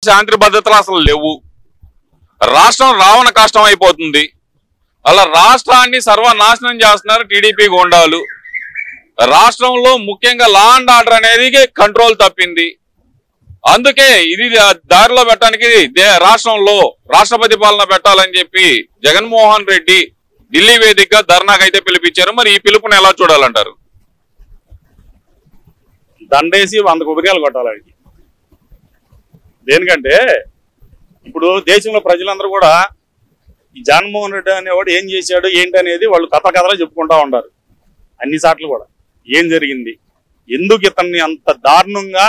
శాంతి భద్రతలు అసలు లేవు. రాష్ట్రం రావణ కష్టం అయిపోతుంది. అలా రాష్ట్రాన్ని సర్వనాశనం చేస్తున్నారు టీడీపీ గూండాలు. రాష్ట్రంలో ముఖ్యంగా లా అండ్ ఆర్డర్ అనేది కంట్రోల్ తప్పింది. అందుకే ఇది దారిలో పెట్టడానికి రాష్ట్రంలో రాష్ట్రపతి పాలన పెట్టాలని చెప్పి జగన్మోహన్ రెడ్డి ఢిల్లీ వేదికగా ధర్నాకైతే పిలిపించారు. మరి ఈ పిలుపుని ఎలా చూడాలంటారు? దండేసి 100 కొబ్బరికాయలు కొట్టాలి. దేనికంటే ఇప్పుడు దేశంలో ప్రజలందరూ కూడా ఈ జగన్మోహన్ రెడ్డి అనేవాడు ఏం చేశాడు ఏంటి అనేది వాళ్ళు కథలో చెప్పుకుంటా ఉంటారు. అన్ని సార్లు కూడా ఏం జరిగింది, ఎందుకు ఇతన్ని అంత దారుణంగా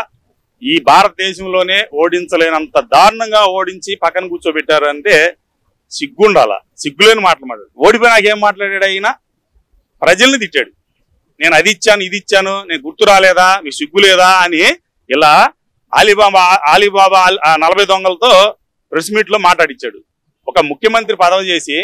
ఈ భారతదేశంలోనే ఓడించలేనంత దారుణంగా ఓడించి పక్కన కూర్చోబెట్టారు అంటే సిగ్గుండాల. సిగ్గులేని మాటలు మాట్లాడు. ఓడిపోయినాక ఏం మాట్లాడాడు? అయినా ప్రజల్ని తిట్టాడు. నేను అది ఇచ్చాను ఇది ఇచ్చాను, నేను గుర్తు రాలేదా, మీకు సిగ్గు లేదా అని ఇలా అలీబాబా 40 దొంగలతో ప్రెస్ మీట్ లో మాట్లాడిచ్చాడు. ఒక ముఖ్యమంత్రి పదవి చేసి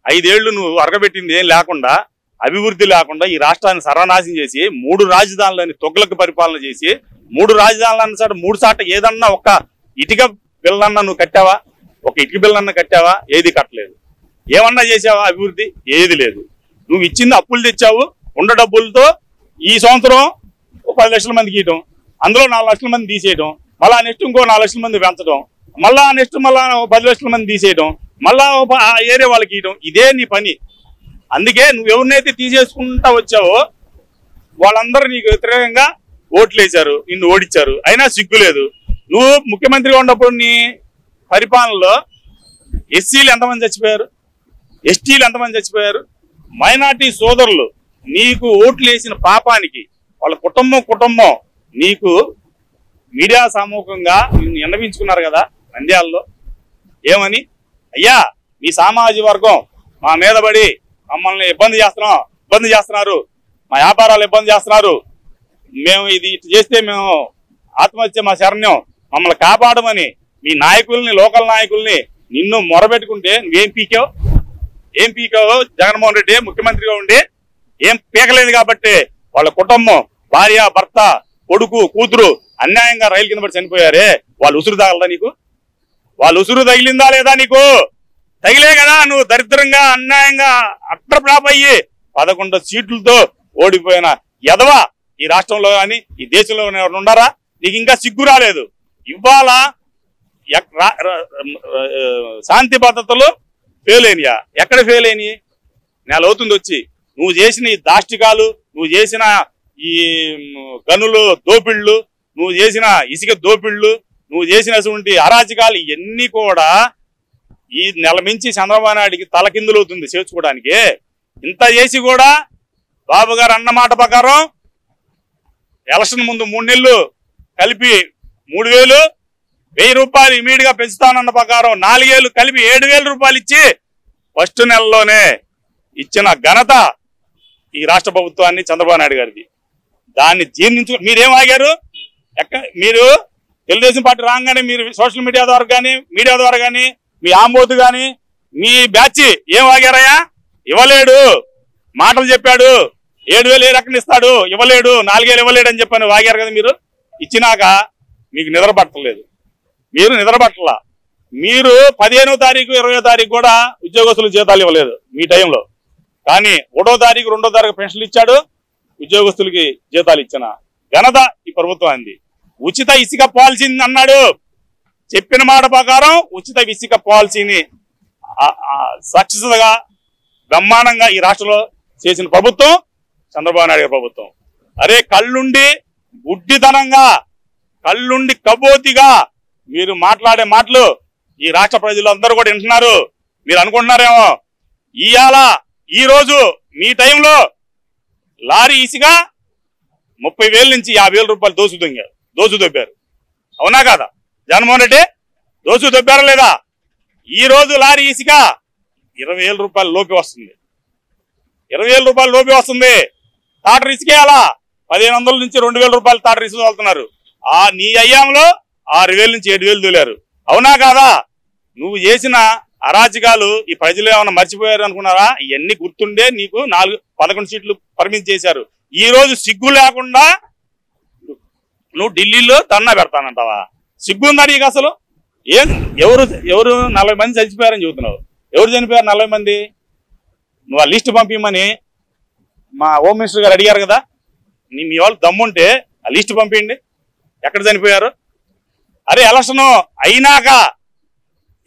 5 ఏళ్లు నువ్వు అరగబెట్టింది ఏం లేకుండా, అభివృద్ధి లేకుండా ఈ రాష్ట్రాన్ని సర్వనాశనం చేసి 3 రాజధానులని తొగ్గులకు పరిపాలన చేసి 3 రాజధానులు అన్నసాడు 3 సాట ఏదన్నా ఒక్క ఇటుక బిల్లన్నా నువ్వు కట్టావా? ఒక ఇటుక బిల్లన్నా కట్టావా? ఏది కట్టలేదు. ఏమన్నా చేసావా అభివృద్ధి? ఏది లేదు. నువ్వు ఇచ్చింది అప్పులు తెచ్చావు. ఉన్న డబ్బులతో ఈ సంవత్సరం 10 లక్షల మందికి ఇవ్వటం, అందులో 4 లక్షల మంది తీసేయటం, మళ్ళా నెక్స్ట్ ఇంకో 4 లక్షల మంది పెంచడం, మళ్ళా నెక్స్ట్ మళ్ళా 10 లక్షల మంది తీసేయటం, మళ్ళా ఏరే వాళ్ళకి ఇవ్వటం. ఇదే నీ పని. అందుకే నువ్వు ఎవరినైతే తీసేసుకుంటా వచ్చావో వాళ్ళందరూ నీకు వ్యతిరేకంగా ఓట్లు వేశారు, నిన్ను ఓడించారు. అయినా సిగ్గు లేదు. నువ్వు ముఖ్యమంత్రిగా ఉన్నప్పుడు నీ పరిపాలనలో ఎస్సీలు ఎంతమంది చచ్చిపోయారు, ఎస్టీలు ఎంతమంది చచ్చిపోయారు, మైనార్టీ సోదరులు నీకు ఓట్లు వేసిన పాపానికి వాళ్ళ కుటుంబం నీకు మీడియా సామూహికంగా నిన్ను విన్నవించుకున్నారు కదా నంద్యాలలో. ఏమని? అయ్యా మీ సామాజిక వర్గం మా మీద పడి మమ్మల్ని ఇబ్బంది చేస్తున్నారు, మా వ్యాపారాలు ఇబ్బంది చేస్తున్నారు, మేము ఇది చేస్తే మేము ఆత్మహత్య మా శరణ్యం, మమ్మల్ని కాపాడమని మీ నాయకుల్ని, లోకల్ నాయకుల్ని నిన్ను మొరబెట్టుకుంటే నువ్వేం పీకావో? జగన్మోహన్ రెడ్డి ముఖ్యమంత్రిగా ఉండి ఏం పీకలేదు కాబట్టి వాళ్ళ కుటుంబం, భార్య, భర్త, కొడుకు, కూతురు అన్యాయంగా రైలు కింద పడి చనిపోయారే. వాళ్ళు ఉసురు తగలదా నీకు? వాళ్ళు ఉసురు తగిలిందా లేదా నీకు? తగిలే కదా నువ్వు దరిద్రంగా అన్యాయంగా అట్రప్రాప్ అయ్యి 11 సీట్లతో ఓడిపోయిన ఎదవా ఈ రాష్ట్రంలో కానీ ఈ దేశంలో ఉన్నారా? నీకు ఇంకా సిగ్గు రాలేదు. ఇవాళ శాంతి భద్రతలు ఫెయిల్ అయినాయా? ఎక్కడ ఫెయిల్ అయినాయి? నెల అవుతుంది వచ్చి. నువ్వు చేసిన ఈ దాష్టికాలు, నువ్వు చేసిన ఈ గనులు దోపిళ్లు, నువ్వు చేసిన ఇసుక దోపిళ్లు, నువ్వు చేసినటువంటి అరాచకాలు ఇవన్నీ కూడా ఈ నెల మించి చంద్రబాబు నాయుడికి తలకిందులవుతుంది చేర్చుకోవడానికి. ఇంత చేసి కూడా బాబు గారు అన్నమాట ప్రకారం ఎలక్షన్ ముందు 3 నెలలు కలిపి 3,000, 1,000 రూపాయలు ఇమీడియట్ గా పెంచుతానన్న ప్రకారం 4 ఏళ్ళు కలిపి 7,000 రూపాయలు ఇచ్చి ఫస్ట్ నెలలోనే ఇచ్చిన ఘనత ఈ రాష్ట్ర ప్రభుత్వాన్ని చంద్రబాబు నాయుడు గారిది. దాన్ని జీర్ణించు. మీరేం ఆగారు? మీరు తెలుగుదేశం పార్టీ రాగానే మీరు సోషల్ మీడియా ద్వారా కానీ మీ ఆమోదు కానీ మీ బ్యాచ్ ఏం ఆగారయ్యా? ఇవ్వలేడు. మాటలు చెప్పాడు. 7,000 ఏ రకం ఇస్తాడు, ఇవ్వలేడు. 4,000 ఇవ్వలేడు అని చెప్పని వాగారు కదా మీరు. ఇచ్చినాక మీకు నిద్రపట్టలేదు. మీరు నిద్రపట్టలా. మీరు 15వ తారీఖు 20వ తారీఖు కూడా ఉద్యోగస్తులకు జీతాలు ఇవ్వలేదు మీ టైంలో. కానీ 1వ తారీఖు 2వ తారీఖు పెన్షన్లు ఇచ్చాడు, ఉద్యోగస్తులకి జీతాలు ఇచ్చిన ఘనత ఈ ప్రభుత్వం అంది. ఉచిత ఇసుక పాలసీని అన్నాడు. చెప్పిన మాట ప్రకారం ఉచిత ఇసుక పాలసీని సక్సెస్ గా బ్రహ్మాండంగా ఈ రాష్ట్రంలో చేసిన ప్రభుత్వం చంద్రబాబు నాయుడు గారి ప్రభుత్వం. అరే కళ్ళుండి గుడ్డితనంగా, కళ్ళుండి కబోతిగా మీరు మాట్లాడే మాటలు ఈ రాష్ట్ర ప్రజలందరూ కూడా వింటున్నారు. మీరు అనుకుంటున్నారేమో ఈ రోజు మీ టైంలో లారీ ఇసుక 30,000 నుంచి 50,000 రూపాయలు దోసు దొబ్బారు. అవునా కాదా? జగన్మోహన్ రెడ్డి దోసు దొబ్బారా లేదా? ఈ రోజు లారీ ఇసుక 20,000 రూపాయల లోపి వస్తుంది. 20,000 రూపాయల లోపి వస్తుంది. టాటర్ ఇసుకే అలా 1,500 నుంచి 2,000 రూపాయలు టాటర్ ఇసుక వెళ్తున్నారు. నీ అయ్యాంలో 6,000 నుంచి 7,000 దూలారు. అవునా కాదా? నువ్వు చేసిన అరాచకాలు ఈ ప్రజలు ఏమైనా మర్చిపోయారు అనుకున్నారా? ఇవన్నీ గుర్తుండే నీకు 11 సీట్లు పర్మిట్ చేశారు. ఈ రోజు సిగ్గు లేకుండా నువ్వు ఢిల్లీలో ధర్నా పెడతానంటావా? సిగ్గుందా నీకు? అసలు ఏం ఎవరు 40 మంది చచ్చిపోయారని చెబుతున్నావు. ఎవరు చనిపోయారు 40 మంది? నువ్వు ఆ లిస్ట్ పంపించమని మా హోమ్ మినిస్టర్ గారు అడిగారు కదా. మీ వాళ్ళు దమ్ముంటే ఆ లిస్ట్ పంపించండి, ఎక్కడ చనిపోయారు. అరే ఎలక్షన్ అయినాక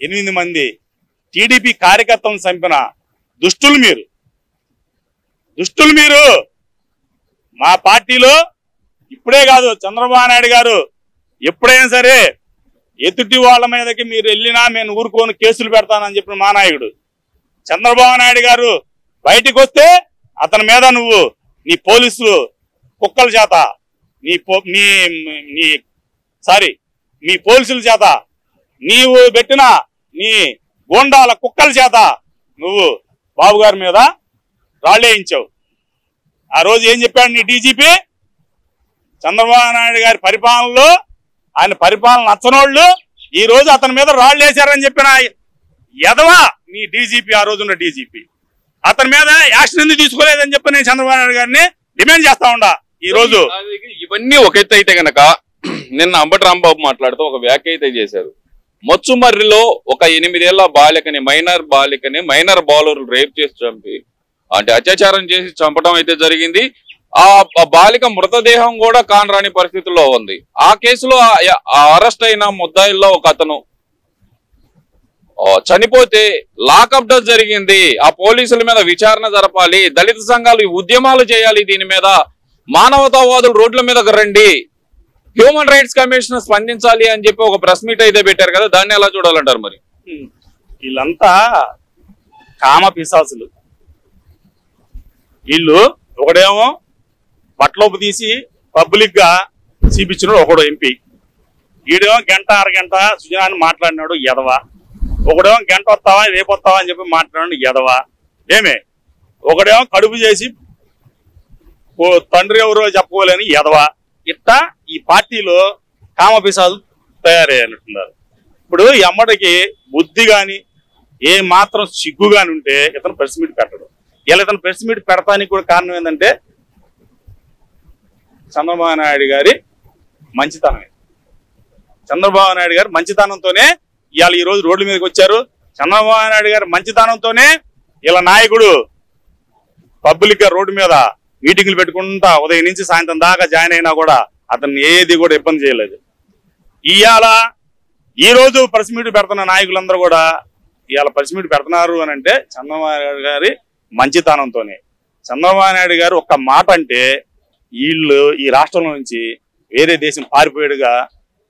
8 మంది టీడీపీ కార్యకర్తలను చంపిన దుష్టులు మీరు. మా పార్టీలో ఇప్పుడే కాదు, చంద్రబాబు నాయుడు గారు ఎప్పుడైనా సరే ఎదుటి వాళ్ళ మీదకి మీరు వెళ్ళినా నేను ఊరుకోని కేసులు పెడతానని చెప్పిన మా నాయకుడు చంద్రబాబు నాయుడు గారు బయటికి వస్తే అతని మీద నువ్వు నీ పోలీసులు కుక్కల చేత నీ పోలీసుల చేత నీవు పెట్టిన నీ గోండాల కుక్కల చేత నువ్వు బాబు గారి మీద రాళ్ళేయించావు. ఆ రోజు ఏం చెప్పాడు నీ డీజీపీ? చంద్రబాబు నాయుడు గారి పరిపాలనలో ఆయన పరిపాలన నచ్చనోళ్ళు ఈ రోజు అతని మీద రాళ్ళు వేశారని చెప్పిన ఎదవా నీ డీజీపీ, ఆ రోజున్న డీజీపీ. అతని మీద యాక్షన్ ఎందుకు తీసుకోలేదని చెప్పి నేను చంద్రబాబు నాయుడు గారిని డిమాండ్ చేస్తా ఉండా. ఈ రోజు ఇవన్నీ ఒక ఎత్తు అయితే గనక నిన్న అంబటి రాంబాబు మాట్లాడుతూ ఒక వ్యాఖ్య అయితే చేశారు. మొచ్చుమర్రిలో ఒక 8 ఏళ్ల బాలికని మైనర్ బౌలర్లు రేప్ చేసి చంపి అంటే అత్యాచారం చేసి చంపడం అయితే జరిగింది. ఆ బాలిక మృతదేహం కూడా కానరాని పరిస్థితుల్లో ఉంది. ఆ కేసులో అరెస్ట్ అయిన ముద్దాయిల్లో ఒక అతను చనిపోతే లాకప్ డెత్ జరిగింది. ఆ పోలీసుల మీద విచారణ జరపాలి, దళిత సంఘాలు ఉద్యమాలు చేయాలి, దీని మీద మానవతావాదులు రోడ్ల మీదకి రండి, హ్యూమన్ రైట్స్ కమిషన్ స్పందించాలి అని చెప్పి ఒక ప్రెస్ మీట్ అయితే పెట్టారు కదా. దాన్ని ఎలా చూడాలంటారు మరి? వీళ్ళంతా కామ పిశాసులు. వీళ్ళు ఒకడేమో బట్టలోపు తీసి పబ్లిక్ గా చూపించినాడు ఒకడు ఎంపీ, వీడేమో గంట అరగంట సుజనాన్ని మాట్లాడినాడు ఎదవా, ఒకడేమో గంట వస్తావా రేపు వస్తావా అని చెప్పి మాట్లాడినాడు ఎదవా. ఒకడేమో కడుపు చేసి తండ్రి ఎవరో చెప్పుకోలేని ఎదవా. ఇట్టా ఈ పార్టీలో కామపిశాలు తయారయ్యారంటున్నారు. ఇప్పుడు ఈ అమ్మడికి బుద్ధి గాని ఏ మాత్రం సిగ్గు గాని ఉంటే ఇతను ప్రెస్ మీట్ పెట్టడు. ఇలా ఇతను ప్రెస్ మీట్ పెడతానికి కూడా కారణం ఏంటంటే చంద్రబాబు నాయుడు గారి మంచితనమే. చంద్రబాబు నాయుడు గారి మంచితనంతోనే ఇవాళ ఈ రోజు రోడ్ల మీదకి వచ్చారు. చంద్రబాబు నాయుడు గారి మంచితనంతోనే ఇలా నాయకుడు పబ్లిక్ గా రోడ్డు మీద మీటింగ్లు పెట్టుకుంటా ఉదయం నుంచి సాయంత్రం దాకా జాయిన్ అయినా కూడా అతన్ని ఏది కూడా ఇబ్బంది చేయలేదు. ఇవాళ ఈ రోజు ప్రెస్ మీట్ పెడుతున్న నాయకులందరూ కూడా ఇవాళ ప్రెస్ మీట్ పెడుతున్నారు అని అంటే చంద్రబాబు నాయుడు గారి మంచితనంతోనే. చంద్రబాబు నాయుడు గారు ఒక్క మాట అంటే వీళ్ళు ఈ రాష్ట్రంలో నుంచి వేరే దేశం పారిపోయాడుగా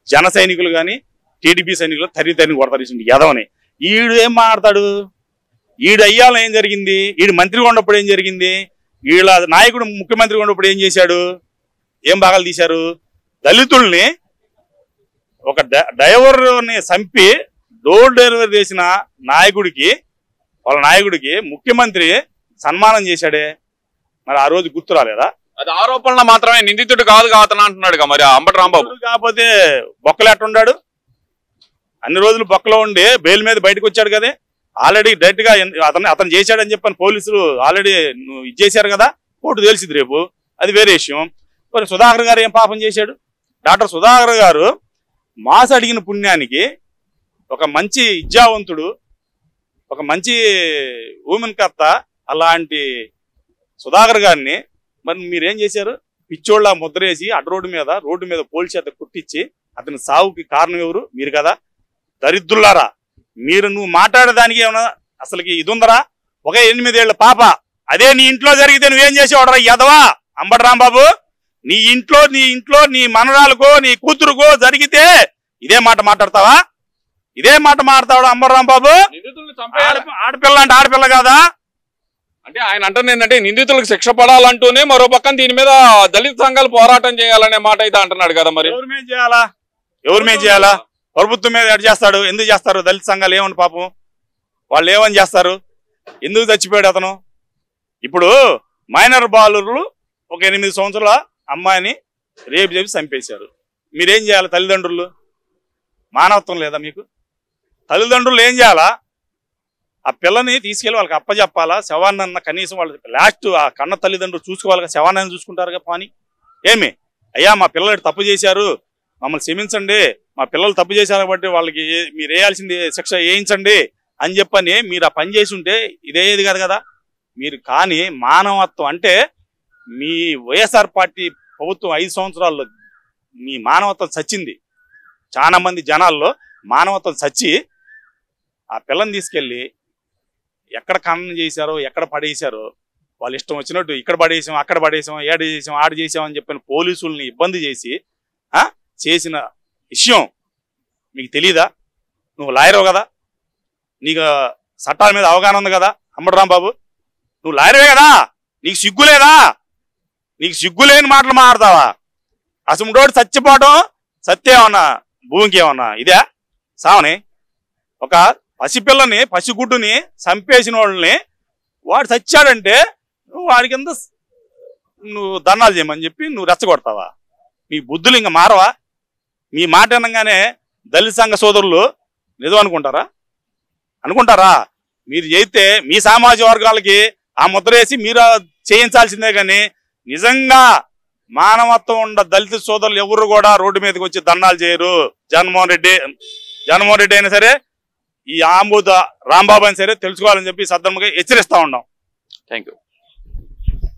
జన సైనికులు కానీ టీడీపీ సైనికులు తరిగి కొడతారు యదవని. ఈడు ఏం మాట్లాడతాడు? ఈడు అయ్యాలో ఏం జరిగింది? ఈడు మంత్రిగా ఉన్నప్పుడు ఏం జరిగింది? వీళ్ళ నాయకుడు ముఖ్యమంత్రిగా ఉన్నప్పుడు ఏం చేశాడు? ఏం భాగాలు తీశారు? దళితుల్ని ఒక డ్రైవర్ని చంపి డోర్ డెలివరీ చేసిన వాళ్ళ నాయకుడికి ముఖ్యమంత్రి సన్మానం చేశాడే. మరి ఆ రోజు గుర్తు రాలేదా? అది ఆరోపణలు మాత్రమే, నిందితుడు కాదు అతను అంటున్నాడు మరి అంబటి రాంబాబు. కాకపోతే బొక్కలు ఎట్టున్నాడు? అన్ని రోజులు బొక్కలో ఉండి బెయిల్ మీద బయటకు వచ్చాడు కదా. ఆల్రెడీ డైరెక్ట్ గా అతను చేశాడని చెప్పని పోలీసులు ఆల్రెడీ ఇది చేశారు కదా, కోర్టు తెలిసింది రేపు, అది వేరే విషయం. మరి సుధాకర్ గారు ఏం పాపం చేశాడు? డాక్టర్ సుధాకర్ గారు మాస్ అడిగిన పుణ్యానికి ఒక మంచి విద్యావంతుడు, ఒక మంచి ఉమెన్ కర్త అలాంటి సుధాకర్ గారిని మరి మీరేం చేశారు? పిచ్చోళ్ళ ముద్రేసి రోడ్డు మీద పోలీసు చేత కుట్టించి అతని సావుకి కారణం ఎవరు? మీరు కదా. దరిద్రులారా, నువ్వు మాట్లాడేదానికి ఏమన్నా అసలుకి ఇది ఉందరా? ఒక 8 ఏళ్ల పాప అదే నీ ఇంట్లో జరిగితే నువ్వేం చేసేవాడరా యదవా అంబటి రాంబాబు? నీ ఇంట్లో నీ మనరాలకో నీ కూతురుకో జరిగితే ఇదే మాట మాట్లాడతావా? ఇదే మాట మాట్లాడతాడు అంబటి రాంబాబు? ఆడపిల్ల అంటే ఆడపిల్ల కాదా? అంటే ఆయన అంటుంది ఏంటంటే నిందితులకు శిక్ష పడాలంటూనే మరో పక్కన దీని మీద దళిత సంఘాలు పోరాటం చేయాలనే మాట అయితే అంటున్నాడు కదా. మరి ఎవరి మీద చేయాలా? ప్రభుత్వం మీద ఎడ్ చేస్తాడు. ఎందుకు చేస్తారు? దళిత సంఘాలు ఏమని పాపం వాళ్ళు ఏమని చేస్తారు? ఎందుకు చచ్చిపోయాడు అతను? ఇప్పుడు మైనర్ బాలురు ఒక 8 సంవత్సరాల అమ్మాయిని రేపు చేసి చంపేశారు. మీరేం చేయాలి? తల్లిదండ్రులు మానవత్వం లేదా మీకు? తల్లిదండ్రులు ఏం చేయాలా? ఆ పిల్లని తీసుకెళ్ళి వాళ్ళకి అప్పచెప్పాలా? శవాన్న కనీసం వాళ్ళ లాస్ట్ ఆ కన్న తల్లిదండ్రులు చూసుకోవాలి. శవాన్ని చూసుకుంటారుగా. పాని ఏమి అయ్యా మా పిల్లలు తప్పు చేశారు, మమ్మల్ని క్షమించండి, మా పిల్లలు తప్పు చేశారు కాబట్టి వాళ్ళకి మీరు వేయాల్సింది శిక్ష వేయించండి అని చెప్పని మీరు ఆ పని చేసి ఉంటే ఇదేది కాదు కదా. మీరు కానీ మానవత్వం అంటే మీ వైఎస్ఆర్ పార్టీ ప్రభుత్వం 5 సంవత్సరాల్లో మీ మానవత్వం చచ్చింది. చాలా మంది జనాల్లో మానవత్వం చచ్చి ఆ పిల్లని తీసుకెళ్ళి ఎక్కడ ఖననం చేశారో ఎక్కడ పడేశారో వాళ్ళు ఇష్టం వచ్చినట్టు ఇక్కడ పడేసాం, అక్కడ పడేసాం, ఏడ చేసాం, ఆడ చేసాం అని చెప్పిన పోలీసుల్ని ఇబ్బంది చేసి చేసిన విషయం మీకు తెలీదా? నువ్వు లాయరు కదా, నీకు చట్టాల మీద అవగాహన ఉంది కదా అంబటి రాంబాబు, నువ్వు లాయరే కదా, నీకు సిగ్గులేదా? నీకు సిగ్గులేని మాటలు మాట్లాడతావా? అసలు చచ్చిపోవటం సత్యేమన్నా భూమికి ఏమన్నా ఇదే సావని? ఒక పసిపిల్లని పసిగుడ్డుని చంపేసిన వాళ్ళని వాడు చచ్చాడంటే నువ్వు వాడి కింద నువ్వు ధర్నాలు చేయమని చెప్పి నువ్వు రెచ్చగొడతావా? మీ బుద్ధులు ఇంకా మారవా? మీ మాట అనగానే దళిత సంఘ సోదరులు నిజం అనుకుంటారా? మీరు చేస్తే మీ సామాజిక వర్గాలకి ఆ ముద్ర వేసి మీరు చేయించాల్సిందే. కానీ నిజంగా మానవత్వం ఉన్న దళిత సోదరులు ఎవరు కూడా రోడ్డు మీదకి వచ్చి ధర్నాలు చేయరు. జగన్మోహన్ రెడ్డి అయినా సరే, ఈ ఆంబోద రాంబాబు అయినా సరే తెలుసుకోవాలని చెప్పి సద్దమ్మగా హెచ్చరిస్తా ఉన్నాం. Thank you.